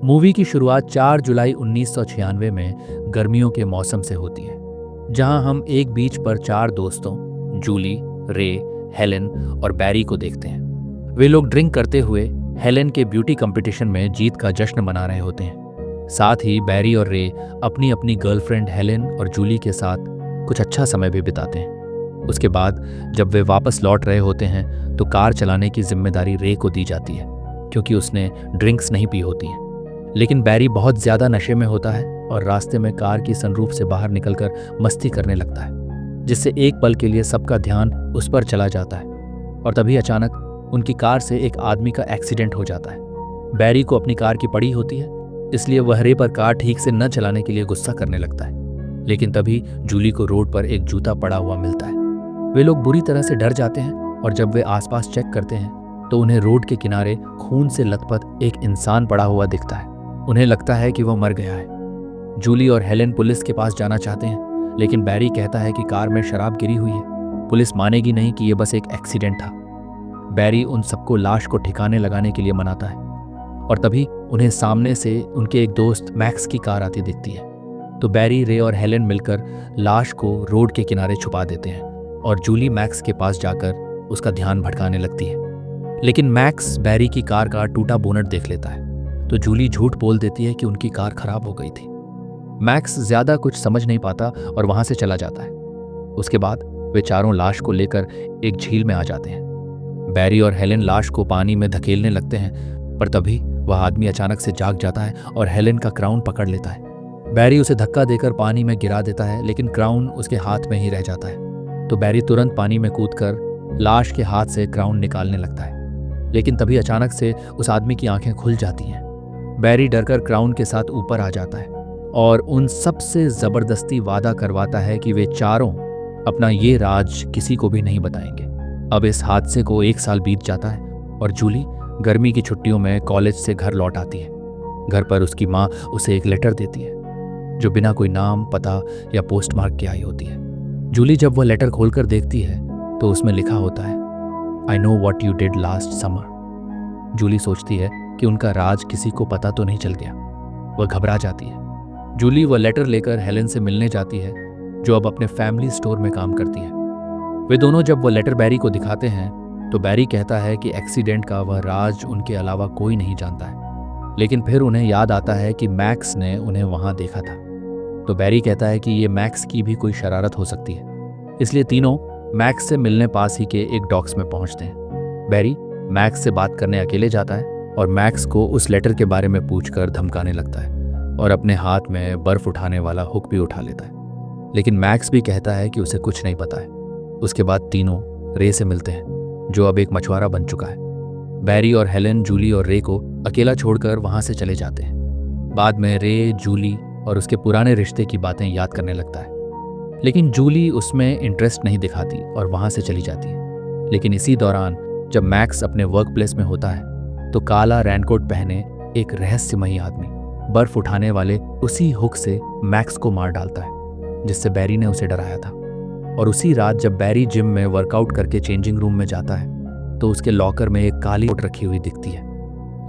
Movie की शुरुआत 4 जुलाई 1996 में गर्मियों के मौसम से होती है, जहां हम एक बीच पर चार दोस्तों जूली, रे, हेलेन और बैरी को देखते हैं। वे लोग ड्रिंक करते हुए हेलेन के ब्यूटी कंपटीशन में जीत का जश्न मना रहे होते हैं। साथ ही बैरी और रे अपनी अपनी गर्लफ्रेंड हेलेन और जूली के साथ कुछ अच्छा समय भी बिताते हैं। उसके बाद जब वे वापस लौट रहे होते हैं तो कार चलाने की जिम्मेदारी रे को दी जाती है, क्योंकि उसने ड्रिंक्स नहीं पी होती हैं। लेकिन बैरी बहुत ज्यादा नशे में होता है और रास्ते में कार की सनरूफ से बाहर निकलकर मस्ती करने लगता है, जिससे एक पल के लिए सबका ध्यान उस पर चला जाता है। और तभी अचानक उनकी कार से एक आदमी का एक्सीडेंट हो जाता है। बैरी को अपनी कार की पड़ी होती है, इसलिए वह रे पर कार ठीक से न चलाने के लिए गुस्सा करने लगता है। लेकिन तभी जूली को रोड पर एक जूता पड़ा हुआ मिलता है। वे लोग बुरी तरह से डर जाते हैं और जब वे आसपास चेक करते हैं तो उन्हें रोड के किनारे खून से लथपथ एक इंसान पड़ा हुआ दिखता है। उन्हें लगता है कि वह मर गया है। जूली और हेलेन पुलिस के पास जाना चाहते हैं, लेकिन बैरी कहता है कि कार में शराब गिरी हुई है, पुलिस मानेगी नहीं कि यह बस एक एक्सीडेंट था। बैरी उन सबको लाश को ठिकाने लगाने के लिए मनाता है और तभी उन्हें सामने से उनके एक दोस्त मैक्स की कार आती दिखती है। तो बैरी, रे और हेलेन मिलकर लाश को रोड के किनारे छुपा देते हैं और जूली मैक्स के पास जाकर उसका ध्यान भटकाने लगती है। लेकिन मैक्स बैरी की कार का टूटा बोनट देख लेता है, तो जूली झूठ बोल देती है कि उनकी कार खराब हो गई थी। मैक्स ज्यादा कुछ समझ नहीं पाता और वहां से चला जाता है। उसके बाद वे चारों लाश को लेकर एक झील में आ जाते हैं। बैरी और हेलेन लाश को पानी में धकेलने लगते हैं, पर तभी वह आदमी अचानक से जाग जाता है और हेलेन का क्राउन पकड़ लेता है। बैरी उसे धक्का देकर पानी में गिरा देता है, लेकिन क्राउन उसके हाथ में ही रह जाता है। तो बैरी तुरंत पानी में कूदकर लाश के हाथ से क्राउन निकालने लगता है, लेकिन तभी अचानक से उस आदमी की आंखें खुल जाती हैं। बैरी डरकर क्राउन के साथ ऊपर आ जाता है और उन सबसे जबरदस्ती वादा करवाता है कि वे चारों अपना ये राज किसी को भी नहीं बताएंगे। अब इस हादसे को 1 साल बीत जाता है और जूली गर्मी की छुट्टियों में कॉलेज से घर लौट आती है। घर पर उसकी माँ उसे एक लेटर देती है, जो बिना कोई नाम, पता या पोस्टमार्क के आई होती है। जूली जब वह लेटर खोलकर देखती है तो उसमें लिखा होता है, I know what you did last summer. Julie सोचती है कि उनका राज किसी को पता तो नहीं चल गया। वह घबरा जाती है। जूली वह लेटर लेकर हेलेन से मिलने जाती है, जो अब अपने फैमिली स्टोर में काम करती है। वे दोनों जब वह लेटर बैरी को दिखाते हैं तो बैरी कहता है कि एक्सीडेंट का वह राज उनके अलावा कोई नहीं जानता है। लेकिन फिर उन्हें याद आता है कि मैक्स ने उन्हें वहां देखा था। तो बैरी कहता है कि ये मैक्स की भी कोई शरारत हो सकती है। इसलिए तीनों मैक्स से मिलने पास ही के एक डॉक्स में पहुंचते हैं। बैरी मैक्स से बात करने अकेले जाता है और मैक्स को उस लेटर के बारे में पूछकर धमकाने लगता है और अपने हाथ में बर्फ उठाने वाला हुक भी उठा लेता है। लेकिन मैक्स भी कहता है कि उसे कुछ नहीं पता है। उसके बाद तीनों रे से मिलते हैं, जो अब एक मछुआरा बन चुका है। बैरी और हेलेन जूली और रे को अकेला छोड़कर वहां से चले जाते हैं। बाद में रे जूली और उसके पुराने रिश्ते की बातें याद करने लगता है, लेकिन जूली उसमें इंटरेस्ट नहीं दिखाती और वहां से चली जाती है। लेकिन इसी दौरान जब मैक्स अपने वर्क प्लेस में होता है तो काला रेनकोट पहने एक रहस्यमयी आदमी बर्फ उठाने वाले उसी हुक से मैक्स को मार डालता है, जिससे बैरी ने उसे डराया था। और उसी रात जब बैरी जिम में वर्कआउट करके चेंजिंग रूम में जाता है तो उसके लॉकर में एक काली कोट रखी हुई दिखती है।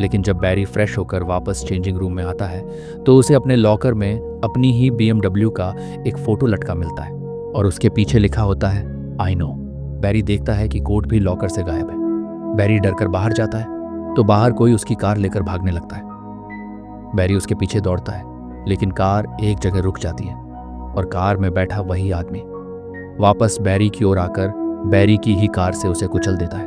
लेकिन जब बैरी फ्रेश होकर वापस चेंजिंग रूम में आता है तो उसे अपने लॉकर में अपनी ही BMW का एक फोटो लटका मिलता है और उसके पीछे लिखा होता है, आई नो। बैरी देखता है कि कोट भी लॉकर से गायब है। बैरी डरकर बाहर जाता है तो बाहर कोई उसकी कार लेकर भागने लगता है। बैरी उसके पीछे दौड़ता है, लेकिन कार एक जगह रुक जाती है और कार में बैठा वही आदमी वापस बैरी की ओर आकर बैरी की ही कार से उसे कुचल देता है।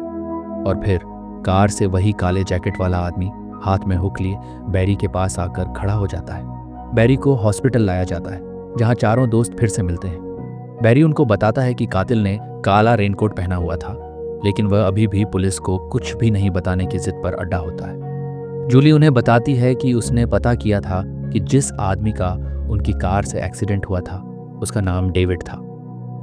और फिर कार से वही काले जैकेट वाला आदमी हाथ में हुक लिए बैरी के पास आकर खड़ा हो जाता है। बैरी को हॉस्पिटल लाया जाता है, जहां चारों दोस्त फिर से मिलते हैं। बैरी उनको बताता है कि कातिल ने काला रेनकोट पहना हुआ था, लेकिन वह अभी भी पुलिस को कुछ भी नहीं बताने की जिद पर अड्डा होता है। जूली उन्हें बताती है कि उसने पता किया था कि जिस आदमी का उनकी कार से एक्सीडेंट हुआ था उसका नाम डेविड था।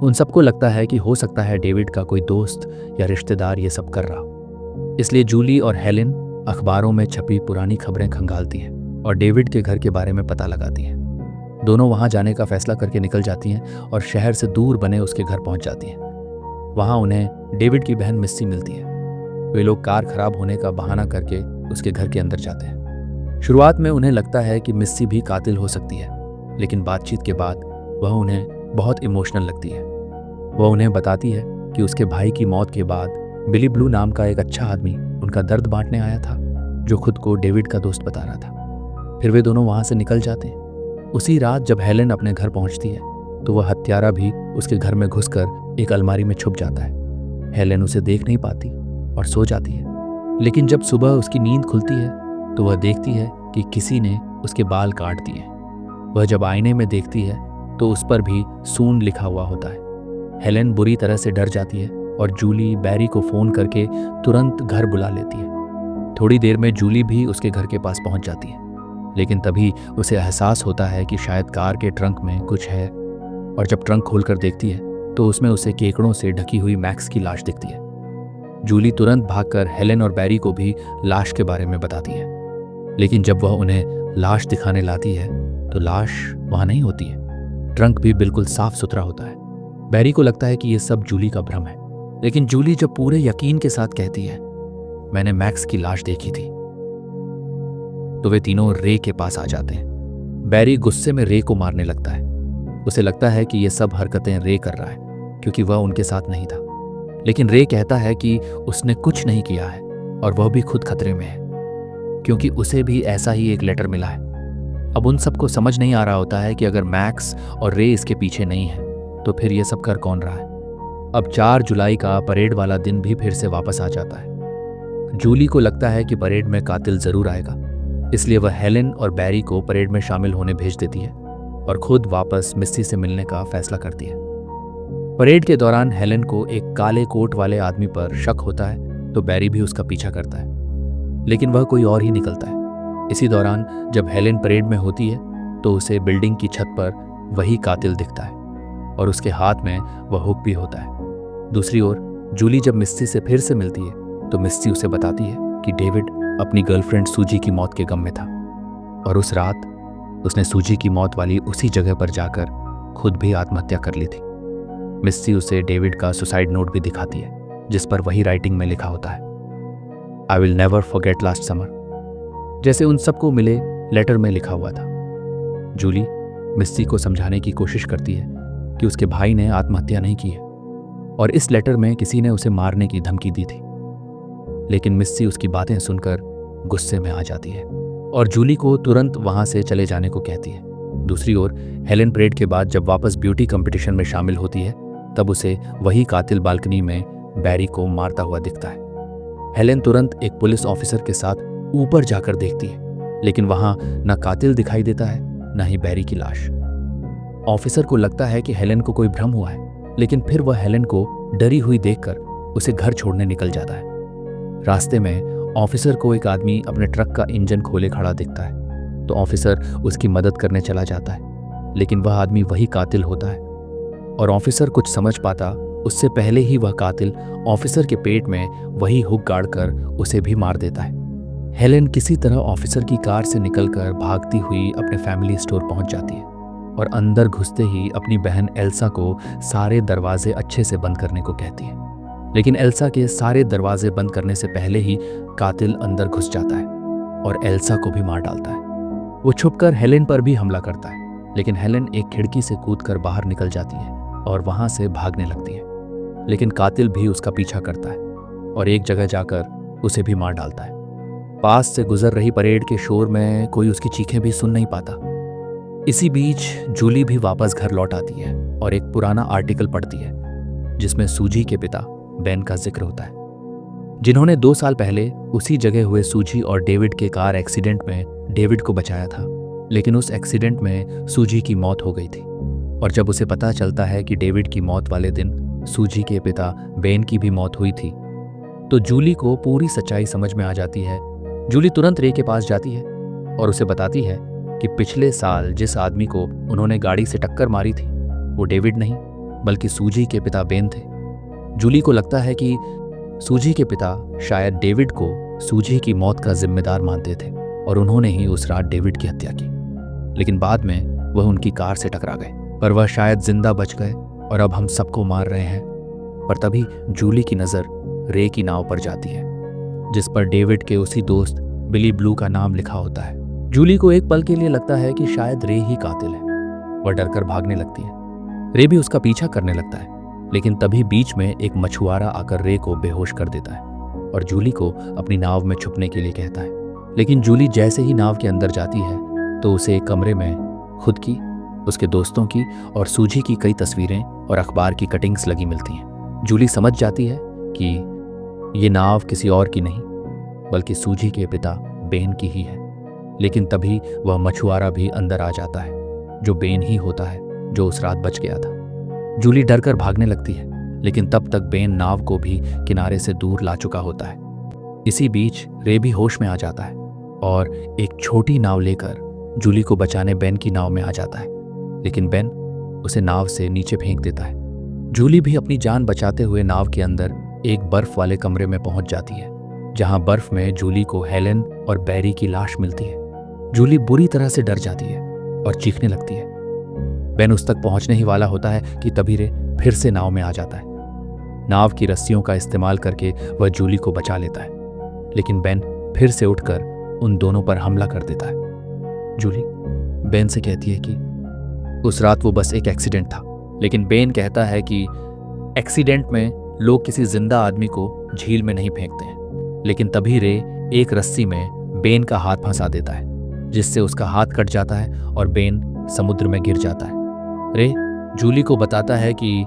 उन सबको लगता है कि हो सकता है डेविड का कोई दोस्त या रिश्तेदार ये सब कर रहा हो। इसलिए जूली और हेलेन अखबारों में छपी पुरानी खबरें खंगालती हैं और डेविड के घर के बारे में पता लगाती हैं। दोनों वहां जाने का फैसला करके निकल जाती हैं और शहर से दूर बने उसके घर पहुंच जाती हैं। वहां उन्हें डेविड की बहन मिस्सी मिलती है। वे लोग कार खराब होने का बहाना करके उसके घर के अंदर जाते हैं। शुरुआत में उन्हें लगता है कि मिस्सी भी कातिल हो सकती है, लेकिन बातचीत के बाद वह उन्हें बहुत इमोशनल लगती है। वह उन्हें बताती है कि उसके भाई की मौत के बाद बिली ब्लू नाम का एक अच्छा आदमी उनका दर्द बांटने आया था, जो खुद को डेविड का दोस्त बता रहा था। फिर वे दोनों वहां से निकल जाते हैं। उसी रात जब हेलेन अपने घर पहुंचती है तो वह हत्यारा भी उसके घर में घुसकर एक अलमारी में छुप जाता है। हेलेन उसे देख नहीं पाती और सो जाती है, लेकिन जब सुबह उसकी नींद खुलती है तो वह देखती है कि किसी ने उसके बाल काट दिए। वह जब आईने में देखती है तो उस पर भी सून लिखा हुआ होता है। हेलेन बुरी तरह से डर जाती है और जूली बैरी को फोन करके तुरंत घर बुला लेती है। थोड़ी देर में जूली भी उसके घर के पास पहुंच जाती है, लेकिन तभी उसे एहसास होता है कि शायद कार के ट्रंक में कुछ है, और जब ट्रंक खोलकर देखती है तो उसमें उसे केकड़ों से ढकी हुई मैक्स की लाश दिखती है। जूली तुरंत भागकर हेलेन और बैरी को भी लाश के बारे में बताती है, लेकिन जब वह उन्हें लाश दिखाने लाती है तो लाश वहां नहीं होती है। ट्रंक भी बिल्कुल साफ सुथरा होता है। बैरी को लगता है कि यह सब जूली का भ्रम है, लेकिन जूली जब पूरे यकीन के साथ कहती है, मैंने मैक्स की लाश देखी थी, तो वे तीनों रे के पास आ जाते हैं। बैरी गुस्से में रे को मारने लगता है। उसे लगता है कि ये सब हरकतें रे कर रहा है क्योंकि वह उनके साथ नहीं था, लेकिन रे कहता है कि उसने कुछ नहीं किया है और वह भी खुद खतरे में है क्योंकि उसे भी ऐसा ही एक लेटर मिला है। अब उन सबको समझ नहीं आ रहा होता है कि अगर मैक्स और रे इसके पीछे नहीं है तो फिर ये सब कर कौन रहा है। अब 4 जुलाई का परेड वाला दिन भी फिर से वापस आ जाता है। जूली को लगता है कि परेड में कातिल जरूर आएगा, इसलिए वह हेलेन और बैरी को परेड में शामिल होने भेज देती है और खुद वापस मिस्सी से मिलने का फैसला करती है। परेड के दौरान हेलेन को एक काले कोट वाले आदमी पर शक होता है तो बैरी भी उसका पीछा करता है, लेकिन वह कोई और ही निकलता है। इसी दौरान जब हेलेन परेड में होती है तो उसे बिल्डिंग की छत पर वही कातिल दिखता है और उसके हाथ में वह हुक भी होता है। दूसरी ओर जूली जब मिस्सी से फिर से मिलती है तो मिस्सी उसे बताती है कि डेविड अपनी गर्लफ्रेंड सूजी की मौत के गम में था और उस रात उसने सूजी की मौत वाली उसी जगह पर जाकर खुद भी आत्महत्या कर ली थी। मिस्सी उसे डेविड का सुसाइड नोट भी दिखाती है, जिस पर वही राइटिंग में लिखा होता है, I will never forget last summer, जैसे उन सबको मिले लेटर में लिखा हुआ था। जूली मिस्सी को समझाने की कोशिश करती है कि उसके भाई ने आत्महत्या नहीं की है और इस लेटर में किसी ने उसे मारने की धमकी दी थी, लेकिन मिस्सी उसकी बातें सुनकर गुस्से में आ जाती है और जूली को तुरंत वहां से चले जाने को कहती है। दूसरी ओर हेलेन परेड के बाद जब वापस ब्यूटी कंपटीशन में शामिल होती है तब उसे वही कातिल बालकनी में बैरी को मारता हुआ दिखता है। हेलेन तुरंत एक पुलिस ऑफिसर के साथ ऊपर जाकर देखती है, लेकिन वहां न कातिल दिखाई देता है न ही बैरी की लाश। ऑफिसर को लगता है कि हेलेन को कोई भ्रम हुआ है, लेकिन फिर वह हेलेन को डरी हुई देखकर उसे घर छोड़ने निकल जाता है। रास्ते में ऑफिसर को एक आदमी अपने ट्रक का इंजन खोले खड़ा दिखता है, तो ऑफिसर उसकी मदद करने चला जाता है, लेकिन वह आदमी वही कातिल होता है और ऑफिसर कुछ समझ पाता उससे पहले ही वह कातिल ऑफिसर के पेट में वही हुक गाड़कर उसे भी मार देता है। हेलेन किसी तरह ऑफिसर की कार से निकलकर भागती हुई अपने फैमिली स्टोर पहुंच जाती है और अंदर घुसते ही अपनी बहन एल्सा को सारे दरवाजे अच्छे से बंद करने को कहती है, लेकिन एल्सा के सारे दरवाजे बंद करने से पहले ही कातिल अंदर घुस जाता है और एल्सा को भी मार डालता है। वो छुपकर हेलेन पर भी हमला करता है, लेकिन हेलेन एक खिड़की से कूदकर बाहर निकल जाती है और वहां से भागने लगती है, लेकिन कातिल भी उसका पीछा करता है और एक जगह जाकर उसे भी मार डालता है। पास से गुजर रही परेड के शोर में कोई उसकी चीखें भी सुन नहीं पाता। इसी बीच जूली भी वापस घर लौट आती है और एक पुराना आर्टिकल पढ़ती है जिसमें सूजी के पिता बेन का जिक्र होता है, जिन्होंने 2 साल पहले उसी जगह हुए सूजी और डेविड के कार एक्सीडेंट में डेविड को बचाया था, लेकिन उस एक्सीडेंट में सूजी की मौत हो गई थी। और जब उसे पता चलता है कि डेविड की मौत वाले दिन सूजी के पिता बेन की भी मौत हुई थी, तो जूली को पूरी सच्चाई समझ में आ जाती है। जूली तुरंत रे के पास जाती है और उसे बताती है कि पिछले साल जिस आदमी को उन्होंने गाड़ी से टक्कर मारी थी वो डेविड नहीं बल्कि सूजी के पिता बेन थे। जूली को लगता है कि सूजी के पिता शायद डेविड को सूजी की मौत का जिम्मेदार मानते थे और उन्होंने ही उस रात डेविड की हत्या की, लेकिन बाद में वह उनकी कार से टकरा गए, पर वह शायद जिंदा बच गए और अब हम सबको मार रहे हैं। पर तभी जूली की नज़र रे की नाव पर जाती है जिस पर डेविड के उसी दोस्त बिली ब्लू का नाम लिखा होता है। जूली को एक पल के लिए लगता है कि शायद रे ही कातिल है। वह डरकर भागने लगती है। रे भी उसका पीछा करने लगता है, लेकिन तभी बीच में एक मछुआरा आकर रे को बेहोश कर देता है और जूली को अपनी नाव में छुपने के लिए कहता है। लेकिन जूली जैसे ही नाव के अंदर जाती है तो उसे एक कमरे में खुद की, उसके दोस्तों की और सूजी की कई तस्वीरें और अखबार की कटिंग्स लगी मिलती हैं। जूली समझ जाती है कि ये नाव किसी और की नहीं बल्कि सूजी के पिता बेन की ही है। लेकिन तभी वह मछुआरा भी अंदर आ जाता है, जो बेन ही होता है जो उस रात बच गया था। जूली डरकर भागने लगती है, लेकिन तब तक बेन नाव को भी किनारे से दूर ला चुका होता है। इसी बीच रे भी होश में आ जाता है और एक छोटी नाव लेकर जूली को बचाने बेन की नाव में आ जाता है, लेकिन बेन उसे नाव से नीचे फेंक देता है। जूली भी अपनी जान बचाते हुए नाव के अंदर एक बर्फ वाले कमरे में पहुंच जाती है, जहां बर्फ में जूली को हेलेन और बैरी की लाश मिलती है। जूली बुरी तरह से डर जाती है और चीखने लगती है। बेन उस तक पहुंचने ही वाला होता है कि तभी रे फिर से नाव में आ जाता है। नाव की रस्सियों का इस्तेमाल करके वह जूली को बचा लेता है, लेकिन बेन फिर से उठकर उन दोनों पर हमला कर देता है। जूली बेन से कहती है कि उस रात वो बस एक एक्सीडेंट था, लेकिन बेन कहता है कि एक्सीडेंट में लोग किसी जिंदा आदमी को झील में नहीं फेंकते हैं। लेकिन तभी रे एक रस्सी में बेन का हाथ फंसा देता है, जिससे उसका हाथ कट जाता है और बेन समुद्र में गिर जाता है। रे जूली को बताता है कि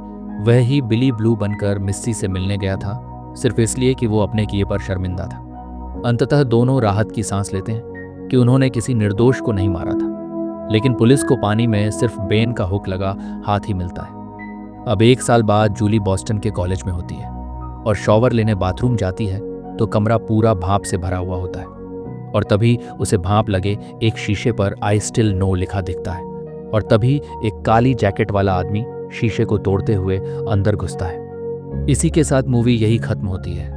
वह ही बिली ब्लू बनकर मिस्सी से मिलने गया था, सिर्फ इसलिए कि वो अपने किए पर शर्मिंदा था। अंततः दोनों राहत की सांस लेते हैं कि उन्होंने किसी निर्दोष को नहीं मारा था, लेकिन पुलिस को पानी में सिर्फ बेन का हुक लगा हाथ ही मिलता है। अब 1 साल बाद जूली बॉस्टन के कॉलेज में होती है और शॉवर लेने बाथरूम जाती है तो कमरा पूरा भाप से भरा हुआ होता है और तभी उसे भाप लगे एक शीशे पर आई स्टिल नो लिखा दिखता है और तभी एक काली जैकेट वाला आदमी शीशे को तोड़ते हुए अंदर घुसता है। इसी के साथ मूवी यही खत्म होती है।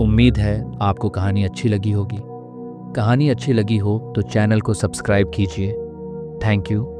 उम्मीद है आपको कहानी अच्छी लगी होगी। कहानी अच्छी लगी हो तो चैनल को सब्सक्राइब कीजिए। Thank you.